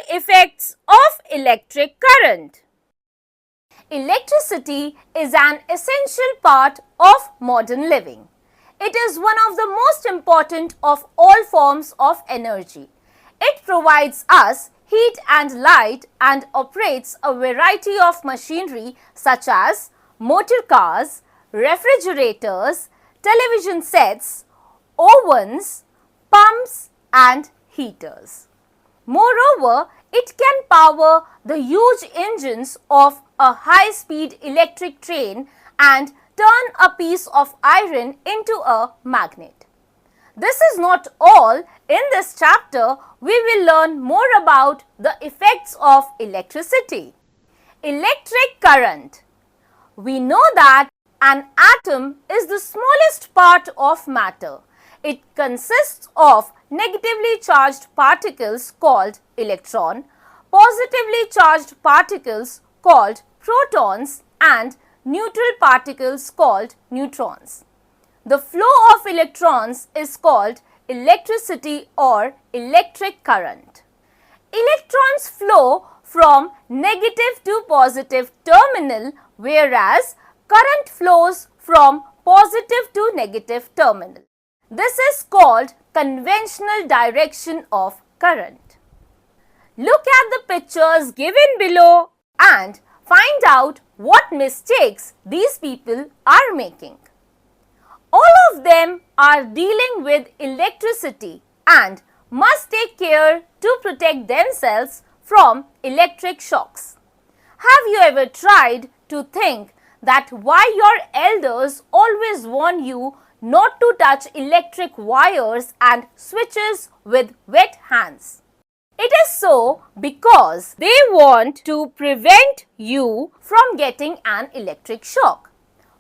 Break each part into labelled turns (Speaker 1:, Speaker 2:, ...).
Speaker 1: effects of electric current. Electricity is an essential part of modern living. It is one of the most important of all forms of energy. It provides us heat and light and operates a variety of machinery such as motor cars, refrigerators, television sets, ovens, pumps and heaters. Moreover, it can power the huge engines of a high-speed electric train and turn a piece of iron into a magnet. This is not all. In this chapter, we will learn more about the effects of electricity. Electric current. We know that an atom is the smallest part of matter. It consists of negatively charged particles called electron, positively charged particles called protons and neutral particles called neutrons. The flow of electrons is called electricity or electric current. Electrons flow from negative to positive terminal, whereas current flows from positive to negative terminal. This is called conventional direction of current. Look at the pictures given below and find out what mistakes these people are making. All of them are dealing with electricity and must take care to protect themselves from electric shocks. Have you ever tried to think that why your elders always warn you not to touch electric wires and switches with wet hands? It is so because they want to prevent you from getting an electric shock.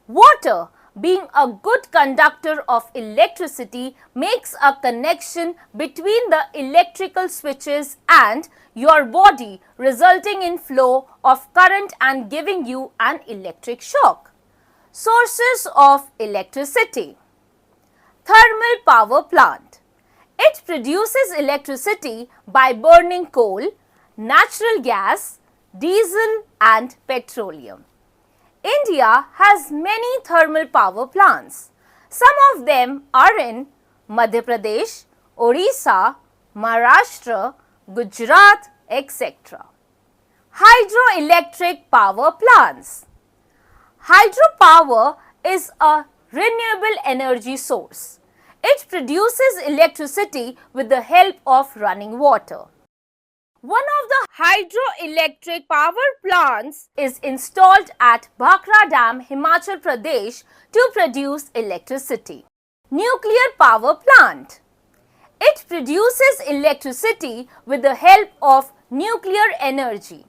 Speaker 1: Water, being a good conductor of electricity, makes a connection between the electrical switches and your body, resulting in flow of current and giving you an electric shock. Sources of electricity. Thermal power plant. It produces electricity by burning coal, natural gas, diesel and petroleum. India has many thermal power plants. Some of them are in Madhya Pradesh, Orissa, Maharashtra, Gujarat, etc. Hydroelectric power plants. Hydropower is a renewable energy source. It produces electricity with the help of running water. One of the hydroelectric power plants is installed at Bhakra Dam, Himachal Pradesh to produce electricity. Nuclear power plant. It produces electricity with the help of nuclear energy.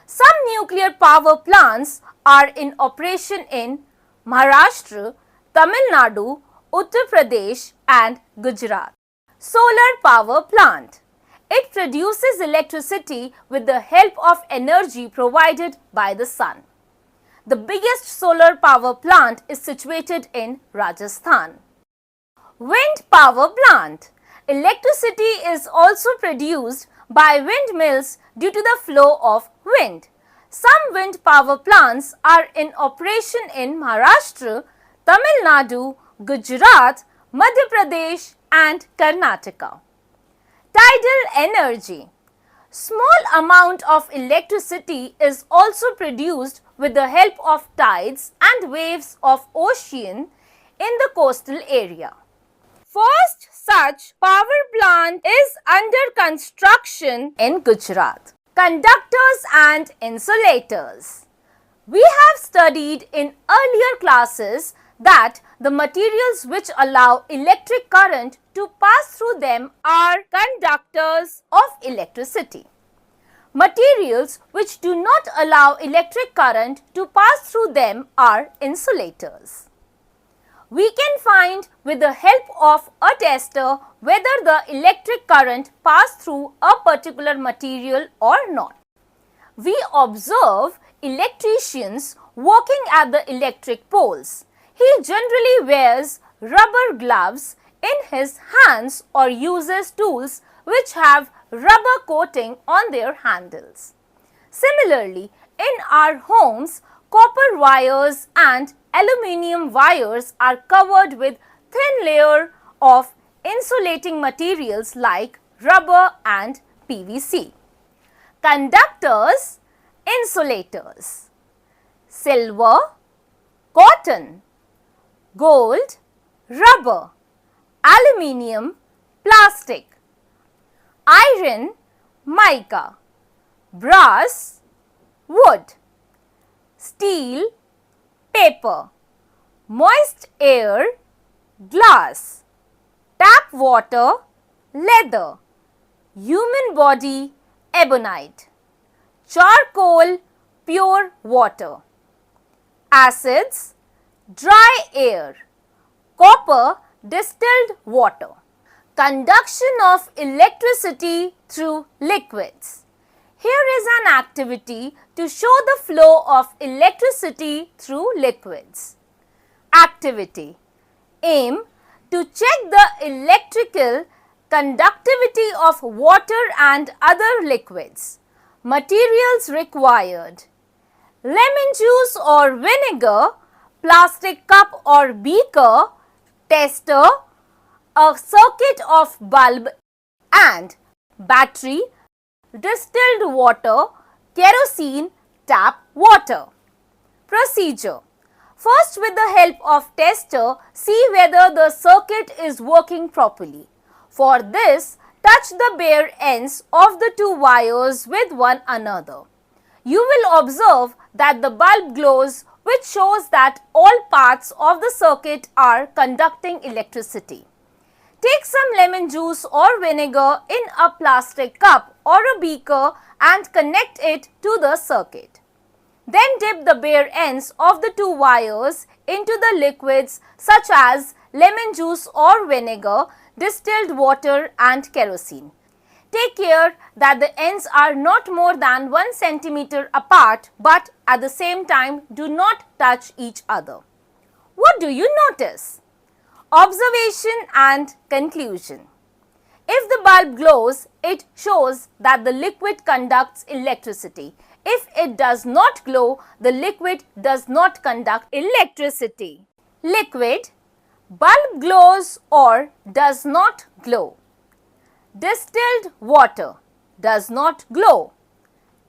Speaker 1: Some nuclear power plants are in operation in Maharashtra, Tamil Nadu, Uttar Pradesh and Gujarat. Solar power plant. It produces electricity with the help of energy provided by the sun. The biggest solar power plant is situated in Rajasthan. Wind power plant. Electricity is also produced by windmills due to the flow of wind. Some wind power plants are in operation in Maharashtra, Tamil Nadu, Gujarat, Madhya Pradesh and Karnataka. Tidal energy. Small amount of electricity is also produced with the help of tides and waves of ocean in the coastal area. First such power plant is under construction in Gujarat. Conductors and insulators. We have studied in earlier classes that the materials which allow electric current to pass through them are conductors of electricity. Materials which do not allow electric current to pass through them are insulators. We can find with the help of a tester whether the electric current passed through a particular material or not. We observe electricians working at the electric poles. He generally wears rubber gloves in his hands or uses tools which have rubber coating on their handles. Similarly, in our homes, copper wires and aluminium wires are covered with thin layer of insulating materials like rubber and PVC. Conductors, insulators. Silver, cotton, gold, rubber, aluminium, plastic, iron, mica, brass, wood, steel, paper, moist air, glass, tap water, leather, human body, ebonite, charcoal, pure water, acids, dry air, copper, distilled water. Conduction of electricity through liquids. Here is an activity to show the flow of electricity through liquids. Activity. Aim to check the electrical conductivity of water and other liquids. Materials required: lemon juice or vinegar, plastic cup or beaker, tester, a circuit of bulb and battery, distilled water, kerosene, tap water. Procedure. First, with the help of tester, see whether the circuit is working properly. For this, touch the bare ends of the two wires with one another. You will observe that the bulb glows, which shows that all parts of the circuit are conducting electricity. Take some lemon juice or vinegar in a plastic cup or a beaker and connect it to the circuit. Then dip the bare ends of the two wires into the liquids such as lemon juice or vinegar, distilled water and kerosene. Take care that the ends are not more than 1 centimeter apart, but at the same time do not touch each other. What do you notice? Observation and conclusion. If the bulb glows, it shows that the liquid conducts electricity. If it does not glow, the liquid does not conduct electricity. Liquid, bulb glows or does not glow. Distilled water, does not glow.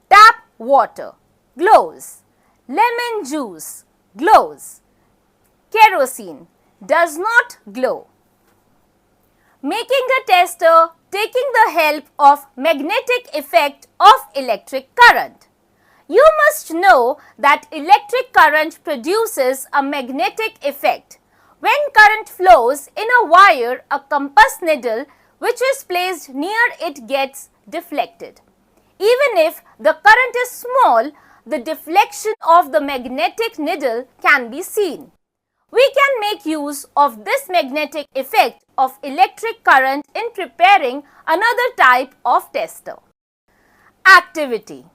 Speaker 1: Tap water, glows. Lemon juice, glows. Kerosene, does not glow. Making a tester, taking the help of magnetic effect of electric current. You must know that electric current produces a magnetic effect. When current flows in a wire, a compass needle which is placed near it gets deflected. Even if the current is small, the deflection of the magnetic needle can be seen. We can make use of this magnetic effect of electric current in preparing another type of tester. Activity.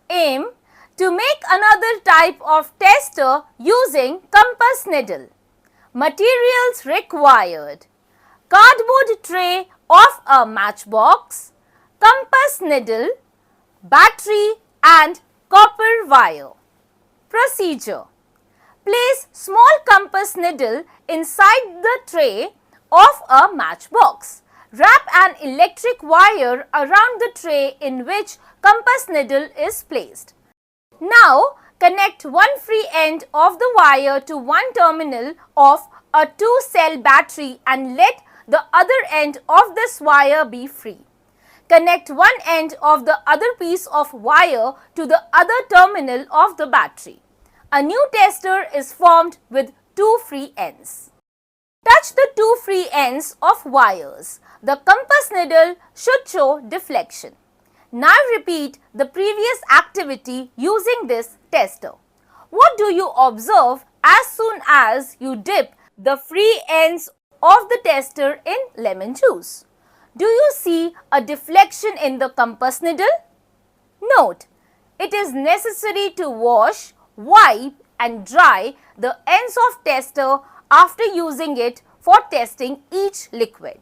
Speaker 1: Aim to make another type of tester using compass needle. Materials required: cardboard tray of a matchbox, compass needle, battery and copper wire. Procedure. Place small compass needle inside the tray of a matchbox. Wrap an electric wire around the tray in which compass needle is placed. Now, connect one free end of the wire to one terminal of a 2-cell battery and let the other end of this wire be free. Connect one end of the other piece of wire to the other terminal of the battery. A new tester is formed with 2 free ends. Touch the 2 free ends of wires. The compass needle should show deflection. Now repeat the previous activity using this tester. What do you observe as soon as you dip the free ends of the tester in lemon juice? Do you see a deflection in the compass needle? Note, it is necessary to wash, wipe and dry the ends of tester after using it for testing each liquid.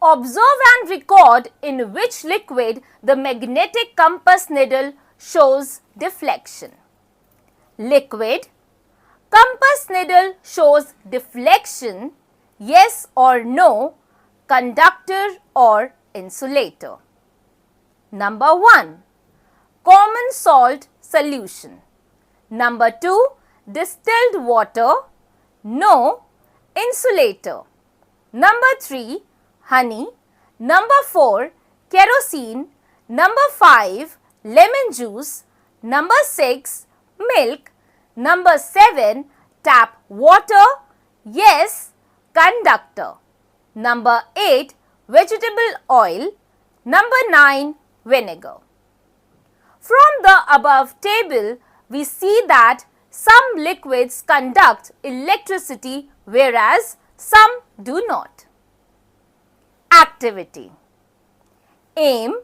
Speaker 1: Observe and record in which liquid the magnetic compass needle shows deflection. Liquid. Compass needle shows deflection, yes or no, conductor or insulator. Number 1. Common salt solution. Number 2. Distilled water, no, insulator. Number 3. Honey. Number 4. Kerosene. Number 5. Lemon juice. Number 6. Milk. Number 7. Tap water, yes, conductor. Number 8. Vegetable oil. Number 9. Vinegar. From the above table, we see that some liquids conduct electricity whereas some do not. Activity. Aim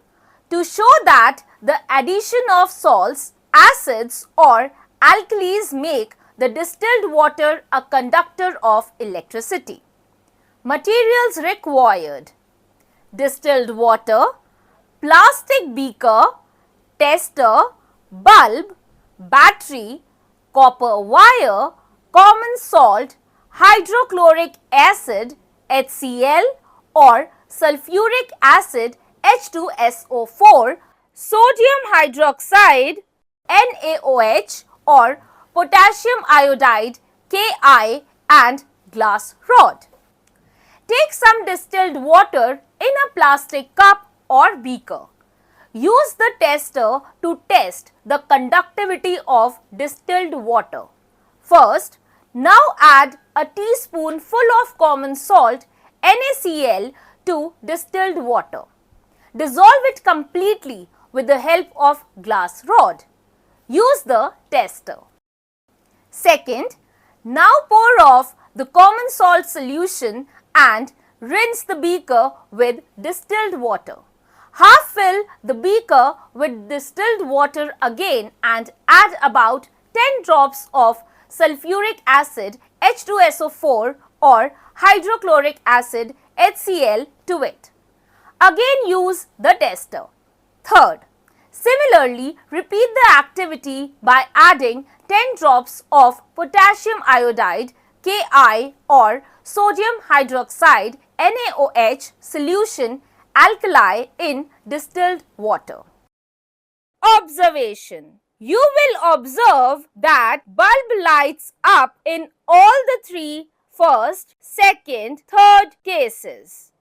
Speaker 1: to show that the addition of salts, acids or alkalis make the distilled water a conductor of electricity. Materials required: distilled water, plastic beaker, tester, bulb, battery, copper wire, common salt, hydrochloric acid HCl or sulfuric acid H2SO4, sodium hydroxide NaOH or potassium iodide Ki and glass rod. Take some distilled water in a plastic cup or beaker. Use the tester to test the conductivity of distilled water. First, now add a teaspoonful of common salt NaCl to distilled water. Dissolve it completely with the help of glass rod. Use the tester. Second, now pour off the common salt solution and rinse the beaker with distilled water. Half fill the beaker with distilled water again and add about 10 drops of sulfuric acid H2SO4 or hydrochloric acid HCl to it. Again use the tester. Third, similarly repeat the activity by adding 10 drops of potassium iodide Ki or sodium hydroxide NaOH solution alkali in distilled water. Observation. You will observe that bulb lights up in all the three first, second, third cases.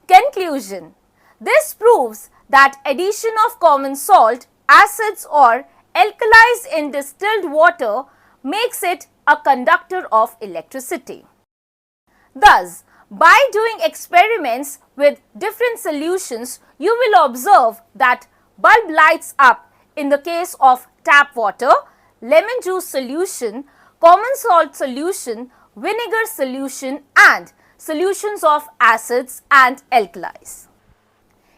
Speaker 1: Conclusion. This proves that addition of common salt, acids or alkalis in distilled water makes it a conductor of electricity. Thus, by doing experiments with different solutions, you will observe that bulb lights up in the case of tap water, lemon juice solution, common salt solution, vinegar solution and solutions of acids and alkalis.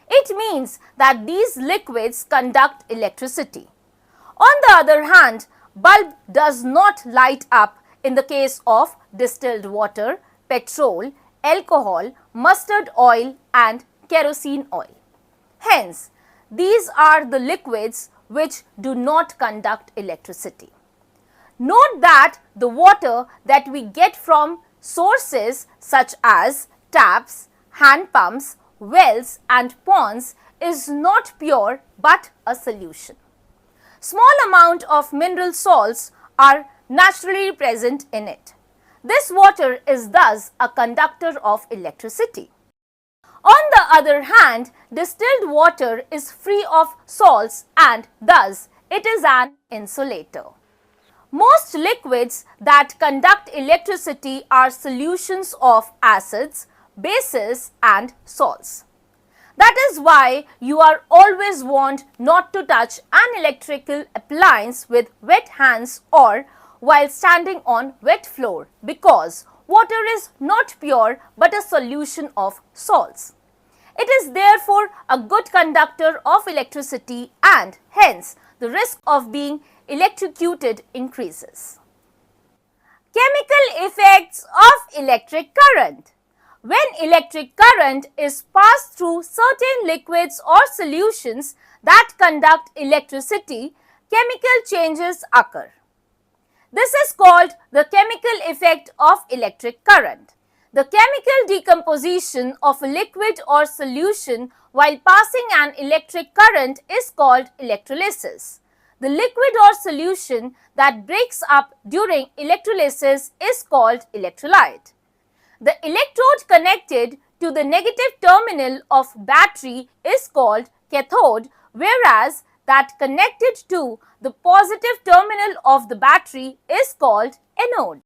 Speaker 1: It means that these liquids conduct electricity. On the other hand, bulb does not light up in the case of distilled water, petrol, alcohol, mustard oil and kerosene oil. Hence, these are the liquids which do not conduct electricity. Note that the water that we get from sources such as taps, hand pumps, wells and ponds is not pure but a solution. Small amount of mineral salts are naturally present in it. This water is thus a conductor of electricity. On the other hand, distilled water is free of salts and thus it is an insulator. Most liquids that conduct electricity are solutions of acids, bases and salts. That is why you are always warned not to touch an electrical appliance with wet hands or while standing on wet floor because water is not pure but a solution of salts. It is therefore a good conductor of electricity and hence the risk of being electrocuted increases. Chemical effects of electric current. When electric current is passed through certain liquids or solutions that conduct electricity, chemical changes occur. This is called the chemical effect of electric current. The chemical decomposition of a liquid or solution while passing an electric current is called electrolysis. The liquid or solution that breaks up during electrolysis is called electrolyte. The electrode connected to the negative terminal of battery is called cathode, whereas that connected to the positive terminal of the battery is called anode.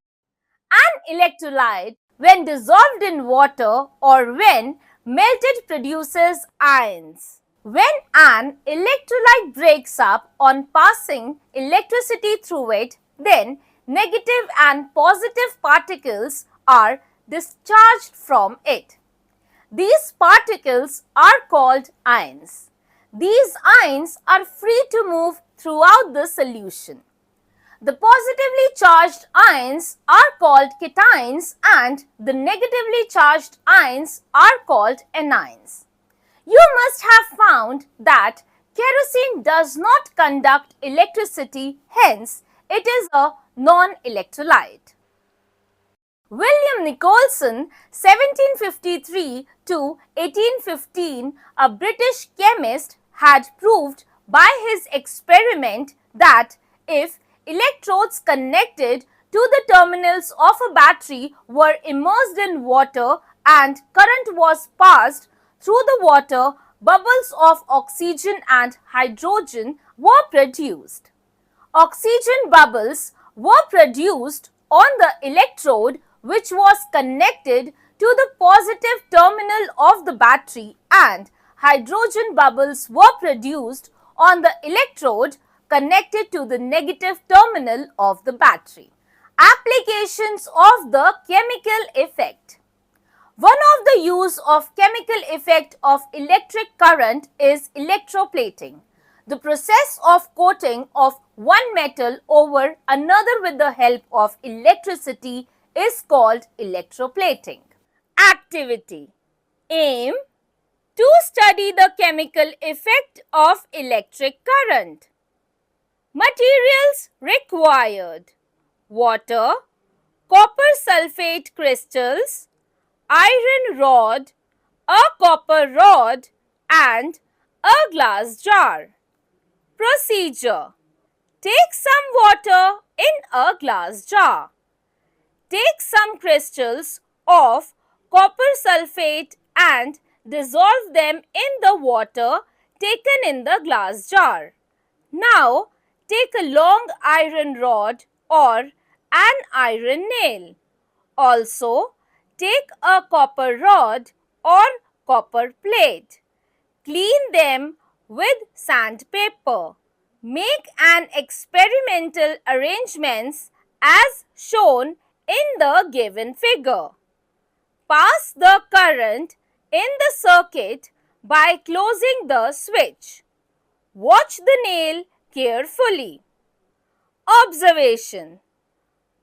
Speaker 1: An electrolyte, when dissolved in water or when melted, produces ions. When an electrolyte breaks up on passing electricity through it, then negative and positive particles are discharged from it. These particles are called ions. These ions are free to move throughout the solution. The positively charged ions are called cations and the negatively charged ions are called anions. You must have found that kerosene does not conduct electricity, hence it is a non-electrolyte. William Nicholson, 1753 to 1815, a British chemist, had proved by his experiment that if electrodes connected to the terminals of a battery were immersed in water and current was passed through the water, bubbles of oxygen and hydrogen were produced. Oxygen bubbles were produced on the electrode which was connected to the positive terminal of the battery, and hydrogen bubbles were produced on the electrode connected to the negative terminal of the battery. Applications of the chemical effect. One of the use of chemical effect of electric current is electroplating. The process of coating of one metal over another with the help of electricity is called electroplating. Activity. Aim: to study the chemical effect of electric current. Materials required: water, copper sulfate crystals, iron rod, a copper rod, and a glass jar. Procedure: take some water in a glass jar. Take some crystals of copper sulfate and dissolve them in the water taken in the glass jar. Now, take a long iron rod or an iron nail. Also, take a copper rod or copper plate. Clean them with sandpaper. Make an experimental arrangements as shown in the given figure. Pass the current in the circuit by closing the switch. Watch the nail carefully. Observation: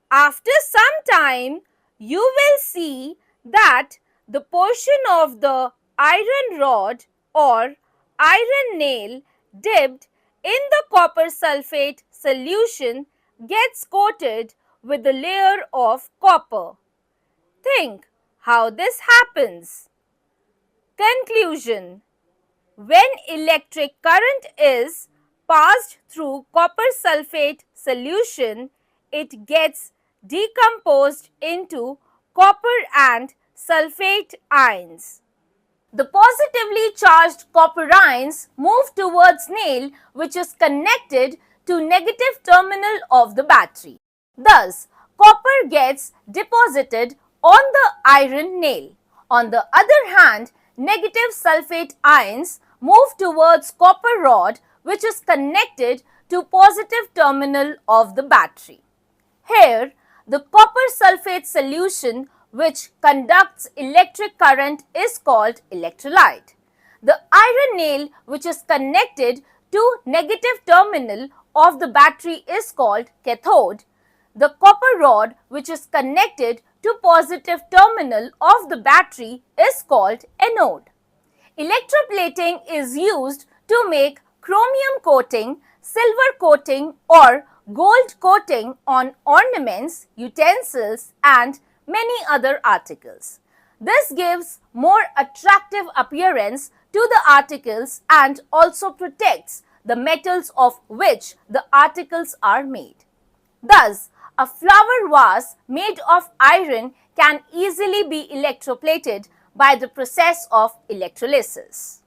Speaker 1: after some time, you will see that the portion of the iron rod or iron nail dipped in the copper sulfate solution gets coated with a layer of copper. Think how this happens. Conclusion: when electric current is passed through copper sulfate solution, it gets decomposed into copper and sulfate ions. The positively charged copper ions move towards nail which is connected to negative terminal of the battery. Thus, copper gets deposited on the iron nail. On the other hand, negative sulfate ions move towards copper rod which is connected to positive terminal of the battery. Here, the copper sulfate solution which conducts electric current is called electrolyte. The iron nail which is connected to negative terminal of the battery is called cathode. The copper rod which is connected to positive terminal of the battery is called anode. Electroplating is used to make chromium coating, silver coating or gold coating on ornaments, utensils and many other articles. This gives more attractive appearance to the articles and also protects the metals of which the articles are made. Thus, a flower vase made of iron can easily be electroplated by the process of electrolysis.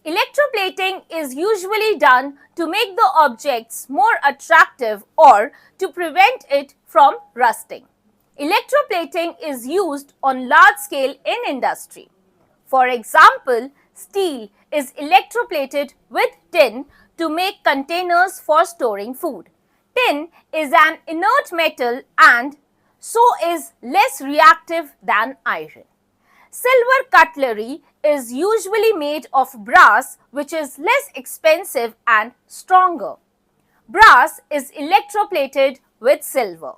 Speaker 1: Electroplating is usually done to make the objects more attractive or to prevent it from rusting. Electroplating is used on large scale in industry. For example, steel is electroplated with tin to make containers for storing food. Tin is an inert metal and so is less reactive than iron. Silver cutlery is usually made of brass, which is less expensive and stronger. Brass is electroplated with silver.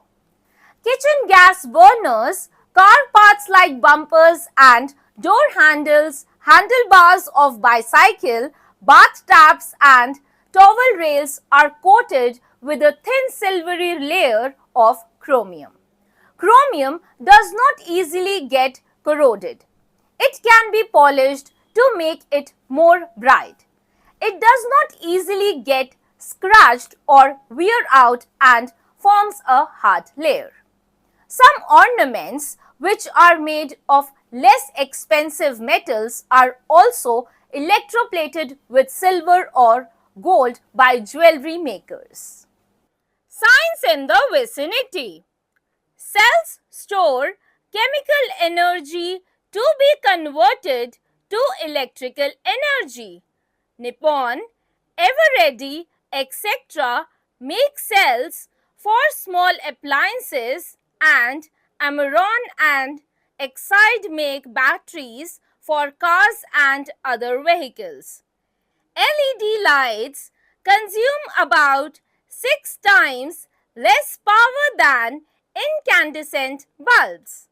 Speaker 1: Kitchen gas burners, car parts like bumpers and door handles, handlebars of bicycle, bath taps and towel rails are coated with a thin silvery layer of chromium. Chromium does not easily get corroded. It can be polished to make it more bright. It does not easily get scratched or wear out and forms a hard layer. Some ornaments which are made of less expensive metals are also electroplated with silver or gold by jewelry makers. Science in the vicinity. Cells store chemical energy to be converted to electrical energy. Nippon, Eveready, etc. make cells for small appliances and Amaron and Exide make batteries for cars and other vehicles. LED lights consume about 6 times less power than incandescent bulbs.